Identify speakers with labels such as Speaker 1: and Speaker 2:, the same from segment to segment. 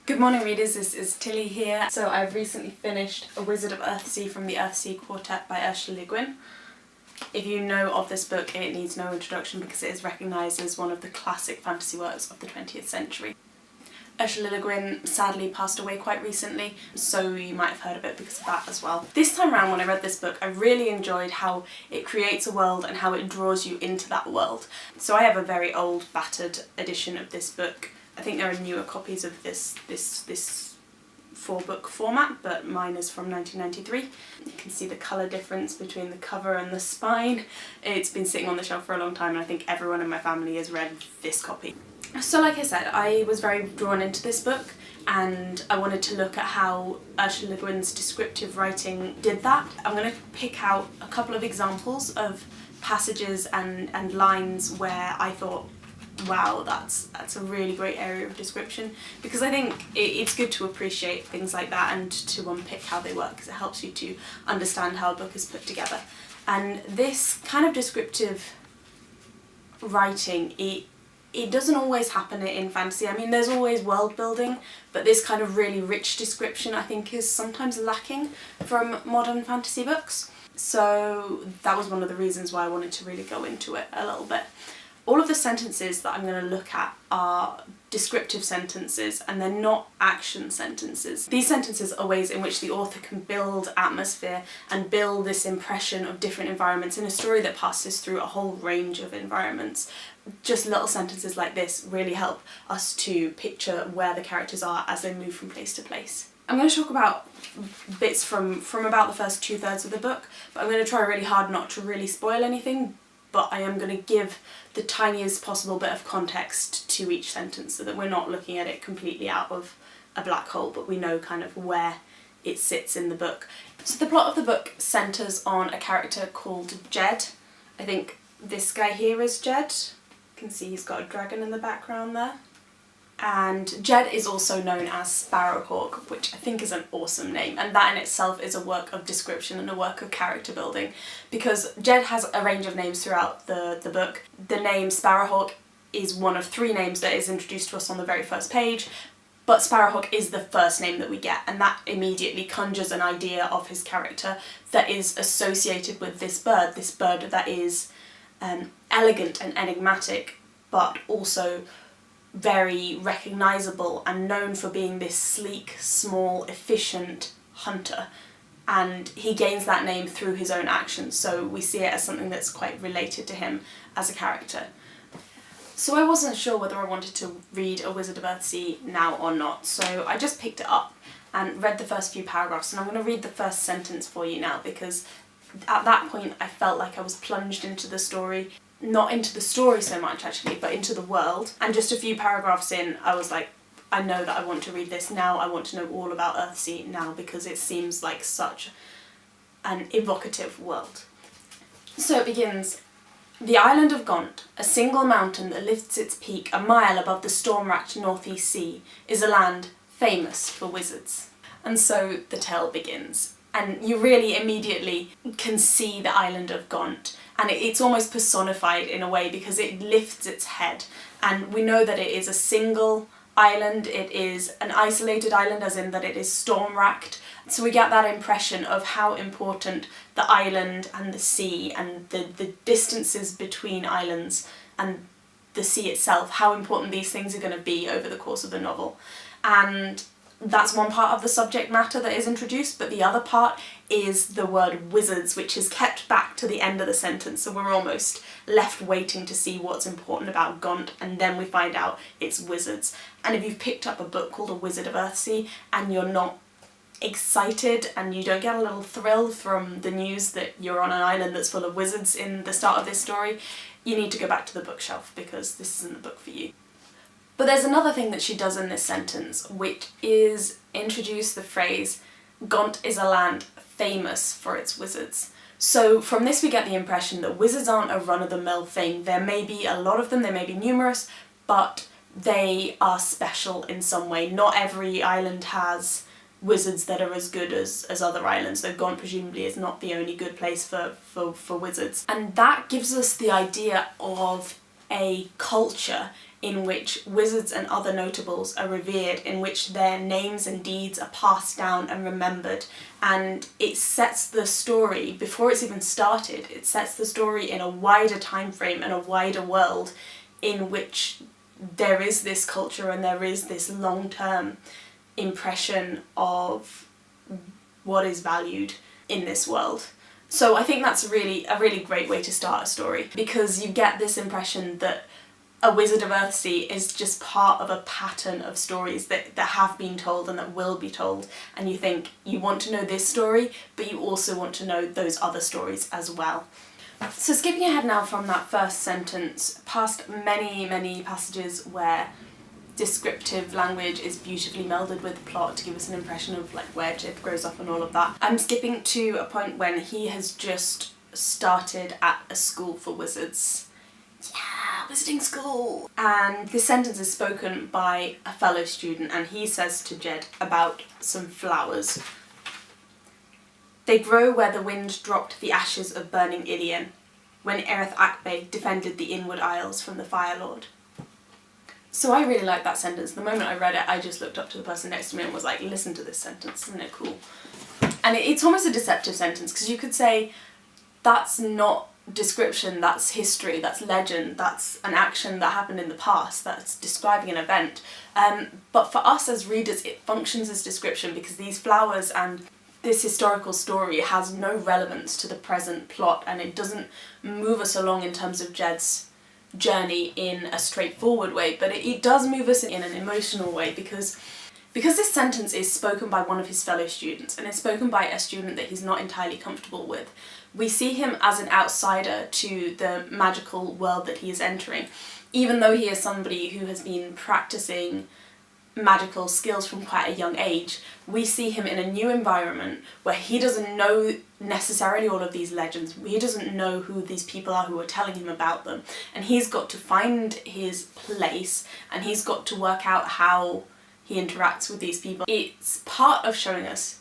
Speaker 1: Good morning readers, this is Tilly here. So I've recently finished A Wizard of Earthsea from the Earthsea Quartet by Ursula Le Guin. If you know of this book, it needs no introduction because it is recognised as one of the classic fantasy works of the 20th century. Ursula Le Guin sadly passed away quite recently, so you might have heard of it because of that as well. This time around when I read this book, I really enjoyed how it creates a world and how it draws you into that world. So I have a very old, battered edition of this book. I think there are newer copies of this 4-book format, but mine is from 1993. You can see the colour difference between the cover and the spine. It's been sitting on the shelf for a long time and I think everyone in my family has read this copy. So like I said, I was very drawn into this book and I wanted to look at how Ursula Le Guin's descriptive writing did that. I'm going to pick out a couple of examples of passages and lines where I thought, wow, that's a really great area of description, because I think it's good to appreciate things like that and to unpick how they work, because it helps you to understand how a book is put together. And this kind of descriptive writing, it doesn't always happen in fantasy. I mean, there's always world building, but this kind of really rich description I think is sometimes lacking from modern fantasy books. So that was one of the reasons why I wanted to really go into it a little bit. All of the sentences that I'm going to look at are descriptive sentences and they're not action sentences. These sentences are ways in which the author can build atmosphere and build this impression of different environments in a story that passes through a whole range of environments. Just little sentences like this really help us to picture where the characters are as they move from place to place. I'm going to talk about bits from about the first 2/3 of the book, but I'm going to try really hard not to really spoil anything, but I am going to give the tiniest possible bit of context to each sentence so that we're not looking at it completely out of a black hole, but we know kind of where it sits in the book. So the plot of the book centres on a character called Jed. I think this guy here is Jed. You can see he's got a dragon in the background there. And Jed is also known as Sparrowhawk, which I think is an awesome name, and that in itself is a work of description and a work of character building, because Jed has a range of names throughout the book. The name Sparrowhawk is one of 3 names that is introduced to us on the very first page, but Sparrowhawk is the first name that we get, and that immediately conjures an idea of his character that is associated with this bird that is elegant and enigmatic, but also very recognisable and known for being this sleek, small, efficient hunter. And he gains that name through his own actions, so we see it as something that's quite related to him as a character. So I wasn't sure whether I wanted to read A Wizard of Earthsea now or not, so I just picked it up and read the first few paragraphs, and I'm going to read the first sentence for you now, because at that point I felt like I was plunged into the story. Not into the story so much actually, but into the world. And just a few paragraphs in, I was like, I know that I want to read this now, I want to know all about Earthsea now, because it seems like such an evocative world. So it begins, "The island of Gont, a single mountain that lifts its peak a mile above the storm-racked northeast sea, is a land famous for wizards." And so the tale begins, and you really immediately can see the island of Gont. And it's almost personified in a way because it lifts its head, and we know that it is a single island, it is an isolated island as in that it is storm-racked, so we get that impression of how important the island and the sea and the distances between islands and the sea itself, how important these things are going to be over the course of the novel. And that's one part of the subject matter that is introduced, but the other part is the word wizards, which is kept back to the end of the sentence, so we're almost left waiting to see what's important about Gont, and then we find out it's wizards. And if you've picked up a book called A Wizard of Earthsea and you're not excited and you don't get a little thrill from the news that you're on an island that's full of wizards in the start of this story, you need to go back to the bookshelf, because this isn't the book for you. But there's another thing that she does in this sentence, which is introduce the phrase, "Gont is a land famous for its wizards." So from this we get the impression that wizards aren't a run-of-the-mill thing. There may be a lot of them, they may be numerous, but they are special in some way. Not every island has wizards that are as good as other islands, though Gont presumably is not the only good place for wizards. And that gives us the idea of a culture in which wizards and other notables are revered, in which their names and deeds are passed down and remembered, and it sets the story, before it's even started, it sets the story in a wider time frame and a wider world in which there is this culture and there is this long-term impression of what is valued in this world. So I think that's a really great way to start a story, because you get this impression that A Wizard of Earthsea is just part of a pattern of stories that have been told and that will be told, and you think you want to know this story, but you also want to know those other stories as well. So skipping ahead now from that first sentence, past many passages where descriptive language is beautifully melded with plot to give us an impression of like where Jed grows up and all of that, I'm skipping to a point when he has just started at a school for wizards. Yeah, visiting school! And this sentence is spoken by a fellow student, and he says to Jed about some flowers. They grow where the wind dropped the ashes of burning Ilien, when Erreth-Akbe defended the inward isles from the Firelord. So I really like that sentence. The moment I read it, I just looked up to the person next to me and was like, listen to this sentence, isn't it cool? And it's almost a deceptive sentence, because you could say, that's not description, that's history, that's legend, that's an action that happened in the past, that's describing an event. But for us as readers, it functions as description, because these flowers and this historical story has no relevance to the present plot, and it doesn't move us along in terms of Jed's journey in a straightforward way, but it does move us in an emotional way, because this sentence is spoken by one of his fellow students, and it's spoken by a student that he's not entirely comfortable with. We see him as an outsider to the magical world that he is entering, even though he is somebody who has been practicing magical skills from quite a young age. We see him in a new environment where he doesn't know necessarily all of these legends, he doesn't know who these people are who are telling him about them, and he's got to find his place, and he's got to work out how he interacts with these people. It's part of showing us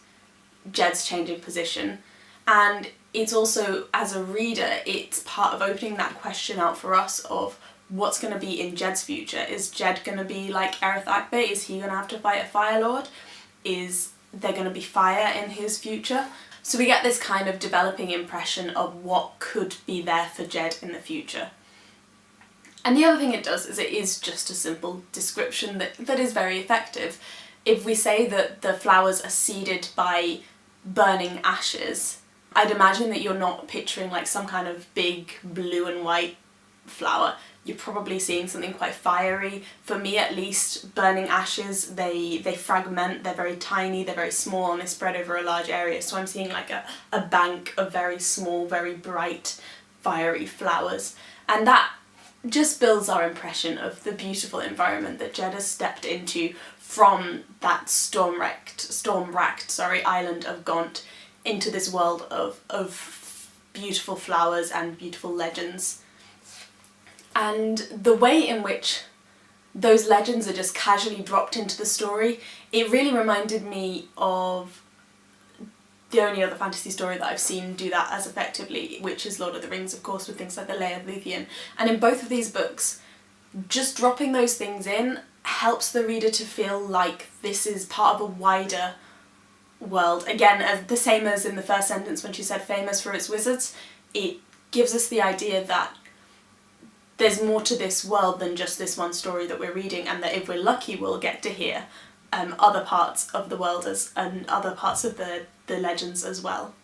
Speaker 1: Jed's changing position, and it's also, as a reader, it's part of opening that question out for us of what's going to be in Jed's future. Is Jed going to be like Erreth-Akbe? Is he going to have to fight a Firelord? Is there going to be fire in his future? So we get this kind of developing impression of what could be there for Jed in the future. And the other thing it does is it is just a simple description that is very effective. If we say that the flowers are seeded by burning ashes, I'd imagine that you're not picturing like some kind of big blue and white flower. You're probably seeing something quite fiery. For me at least, burning ashes, they fragment, they're very tiny, they're very small, and they spread over a large area. So I'm seeing like a bank of very small, very bright, fiery flowers. And that just builds our impression of the beautiful environment that Jed has stepped into from that storm-racked island of Gont into this world of beautiful flowers and beautiful legends. And the way in which those legends are just casually dropped into the story, it really reminded me of the only other fantasy story that I've seen do that as effectively, which is Lord of the Rings, of course, with things like the Lair of Luthien. And in both of these books, just dropping those things in helps the reader to feel like this is part of a wider world. Again, the same as in the first sentence when she said famous for its wizards, it gives us the idea that there's more to this world than just this one story that we're reading, and that if we're lucky we'll get to hear other parts of the world and other parts of the legends as well.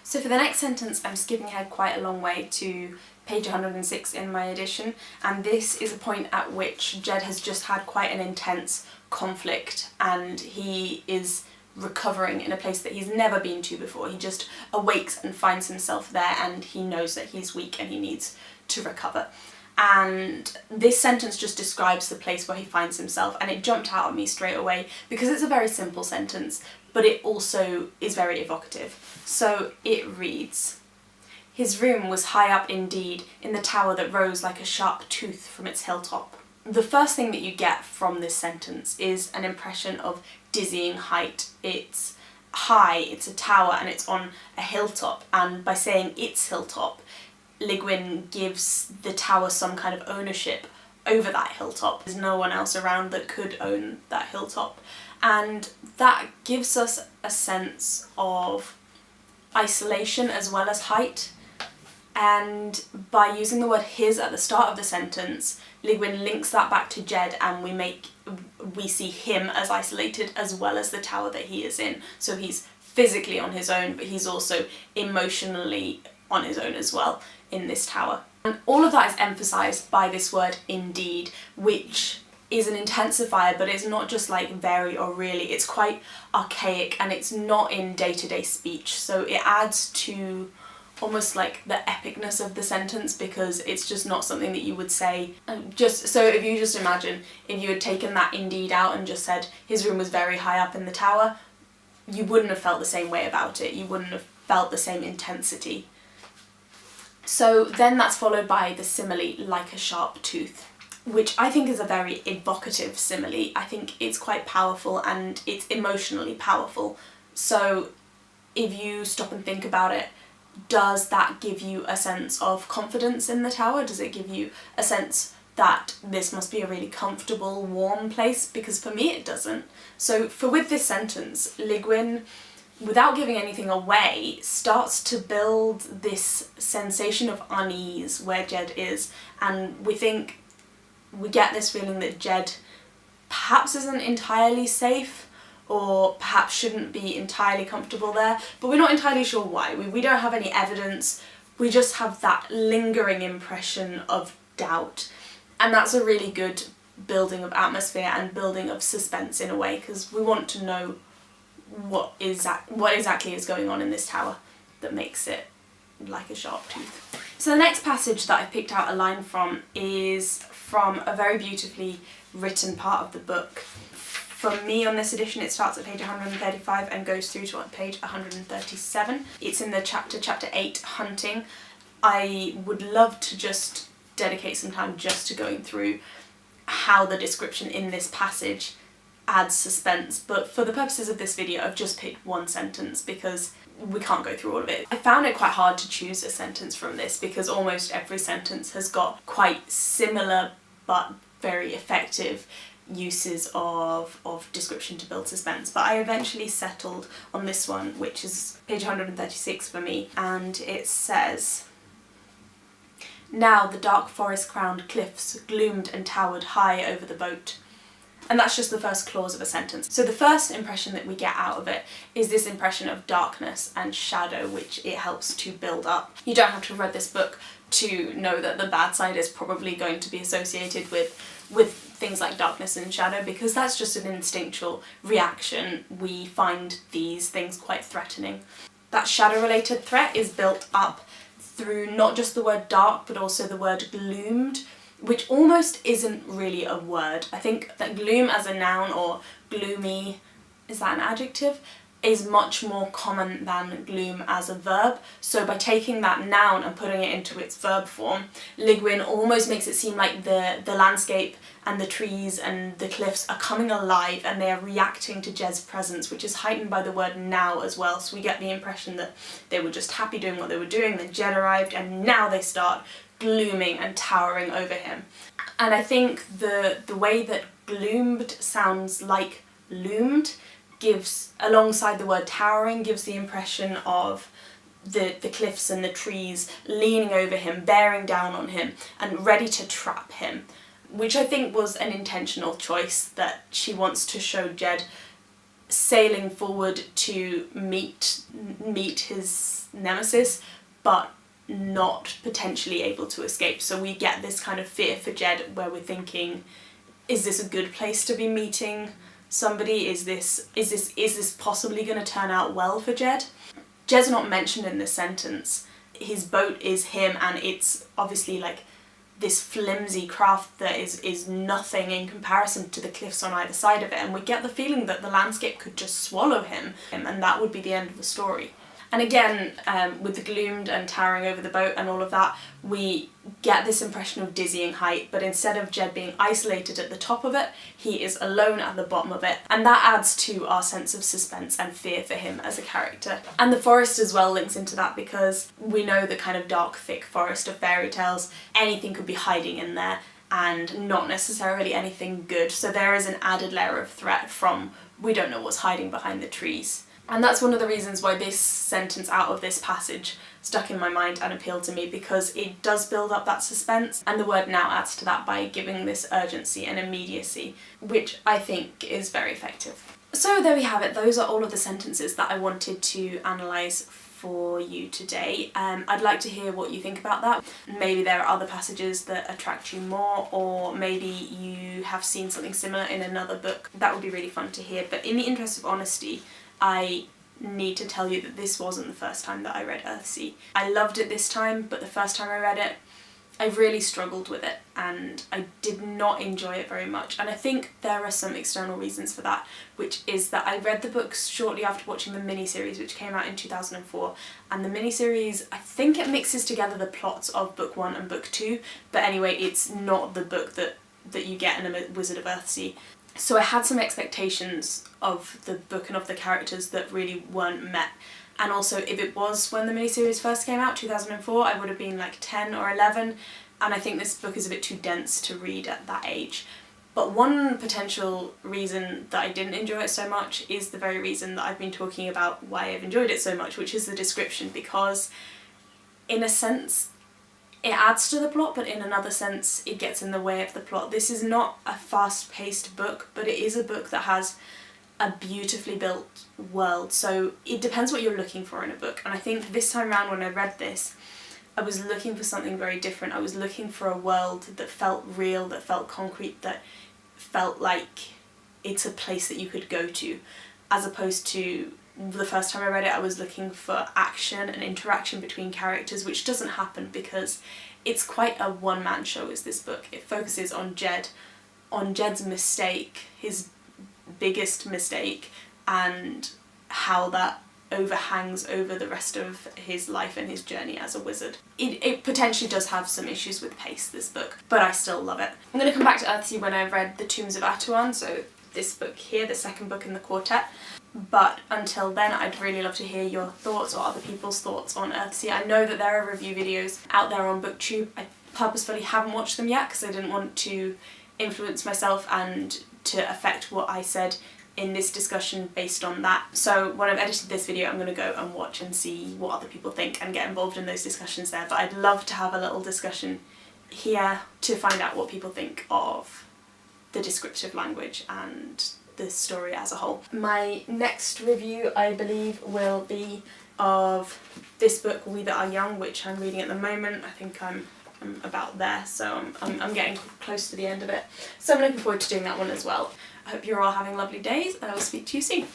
Speaker 1: So for the next sentence, I'm skipping ahead quite a long way to page 106 in my edition, and this is a point at which Jed has just had quite an intense conflict, and he is recovering in a place that he's never been to before. He just awakes and finds himself there, and he knows that he's weak and he needs to recover. And this sentence just describes the place where he finds himself, and it jumped out at me straight away because it's a very simple sentence, but it also is very evocative. So it reads, "His room was high up indeed, in the tower that rose like a sharp tooth from its hilltop." The first thing that you get from this sentence is an impression of dizzying height. It's high, it's a tower, and it's on a hilltop, and by saying its hilltop, Le Guin gives the tower some kind of ownership over that hilltop. There's no one else around that could own that hilltop. And that gives us a sense of isolation as well as height. And by using the word his at the start of the sentence, Le Guin links that back to Jed, and we see him as isolated as well as the tower that he is in. So he's physically on his own, but he's also emotionally on his own as well in this tower. And all of that is emphasised by this word indeed, which is an intensifier, but it's not just like very or really, it's quite archaic and it's not in day-to-day speech, so it adds to almost like the epicness of the sentence, because it's just not something that you would say. So if you just imagine if you had taken that indeed out and just said his room was very high up in the tower, you wouldn't have felt the same way about it, you wouldn't have felt the same intensity. So then that's followed by the simile, like a sharp tooth, which I think is a very evocative simile. I think it's quite powerful and it's emotionally powerful. So if you stop and think about it, does that give you a sense of confidence in the tower? Does it give you a sense that this must be a really comfortable, warm place? Because for me it doesn't. So with this sentence, Le Guin, without giving anything away, starts to build this sensation of unease where Jed is, and we get this feeling that Jed perhaps isn't entirely safe, or perhaps shouldn't be entirely comfortable there, but we're not entirely sure why. We don't have any evidence, we just have that lingering impression of doubt. And that's a really good building of atmosphere and building of suspense in a way, because we want to know what exactly is going on in this tower that makes it like a sharp tooth. So the next passage that I picked out a line from is from a very beautifully written part of the book. For me on this edition it starts at page 135 and goes through to page 137. It's in the chapter 8, Hunting. I would love to just dedicate some time just to going through how the description in this passage adds suspense, but for the purposes of this video I've just picked one sentence because we can't go through all of it. I found it quite hard to choose a sentence from this because almost every sentence has got quite similar but very effective uses of description to build suspense, but I eventually settled on this one, which is page 136 for me, and it says, "Now the dark forest-crowned cliffs gloomed and towered high over the boat." And that's just the first clause of a sentence. So the first impression that we get out of it is this impression of darkness and shadow, which it helps to build up. You don't have to have read this book to know that the bad side is probably going to be associated with things like darkness and shadow, because that's just an instinctual reaction. We find these things quite threatening. That shadow-related threat is built up through not just the word dark, but also the word gloomed, which almost isn't really a word. I think that gloom as a noun, or gloomy, is that an adjective, is much more common than gloom as a verb. So by taking that noun and putting it into its verb form, Le Guin almost makes it seem like the landscape and the trees and the cliffs are coming alive and they are reacting to Jed's presence, which is heightened by the word now as well. So we get the impression that they were just happy doing what they were doing, then Jed arrived and now they start glooming and towering over him. And I think the way that gloomed sounds like loomed gives, alongside the word towering, gives the impression of the cliffs and the trees leaning over him, bearing down on him and ready to trap him, which I think was an intentional choice, that she wants to show Jed sailing forward to meet his nemesis, but not potentially able to escape. So we get this kind of fear for Jed where we're thinking, is this a good place to be meeting somebody? Is this possibly going to turn out well for Jed? Jed's not mentioned in this sentence. His boat is him, and it's obviously like this flimsy craft that is nothing in comparison to the cliffs on either side of it, and we get the feeling that the landscape could just swallow him and that would be the end of the story. And again, with the gloomed and towering over the boat and all of that, we get this impression of dizzying height, but instead of Jed being isolated at the top of it, he is alone at the bottom of it, and that adds to our sense of suspense and fear for him as a character. And the forest as well links into that, because we know the kind of dark, thick forest of fairy tales, anything could be hiding in there, and not necessarily anything good. So there is an added layer of threat from we don't know what's hiding behind the trees. And that's one of the reasons why this sentence out of this passage stuck in my mind and appealed to me, because it does build up that suspense, and the word now adds to that by giving this urgency and immediacy, which I think is very effective. So there we have it. Those are all of the sentences that I wanted to analyse for you today. I'd like to hear what you think about that. Maybe there are other passages that attract you more, or maybe you have seen something similar in another book. That would be really fun to hear. But in the interest of honesty, I need to tell you that this wasn't the first time that I read Earthsea. I loved it this time, but the first time I read it, I really struggled with it and I did not enjoy it very much. And I think there are some external reasons for that, which is that I read the books shortly after watching the miniseries, which came out in 2004. And the miniseries, I think it mixes together the plots of book 1 and book 2, but anyway, it's not the book that you get in A Wizard of Earthsea. So I had some expectations of the book and of the characters that really weren't met. And also, if it was when the miniseries first came out, 2004, I would have been like 10 or 11, and I think this book is a bit too dense to read at that age. But one potential reason that I didn't enjoy it so much is the very reason that I've been talking about why I've enjoyed it so much, which is the description, because in a sense it adds to the plot, but in another sense it gets in the way of the plot. This is not a fast-paced book, but it is a book that has a beautifully built world, so it depends what you're looking for in a book. And I think this time around when I read this, I was looking for something very different. I was looking for a world that felt real, that felt concrete, that felt like it's a place that you could go to, as opposed to the first time I read it I was looking for action and interaction between characters, which doesn't happen because it's quite a one-man show is this book. It focuses on Jed's mistake, his biggest mistake, and how that overhangs over the rest of his life and his journey as a wizard. It potentially does have some issues with pace, this book, but I still love it. I'm going to come back to Earthsea when I've read The Tombs of Atuan, so this book here, the second book in the quartet. But until then, I'd really love to hear your thoughts or other people's thoughts on Earthsea. I know that there are review videos out there on Booktube. I purposefully haven't watched them yet because I didn't want to influence myself and to affect what I said in this discussion based on that. So when I've edited this video, I'm going to go and watch and see what other people think and get involved in those discussions there. But I'd love to have a little discussion here to find out what people think of the descriptive language and the story as a whole. My next review, I believe, will be of this book, We That Are Young, which I'm reading at the moment. I think I'm about there, so I'm getting close to the end of it. So I'm looking forward to doing that one as well. I hope you're all having lovely days, and I will speak to you soon.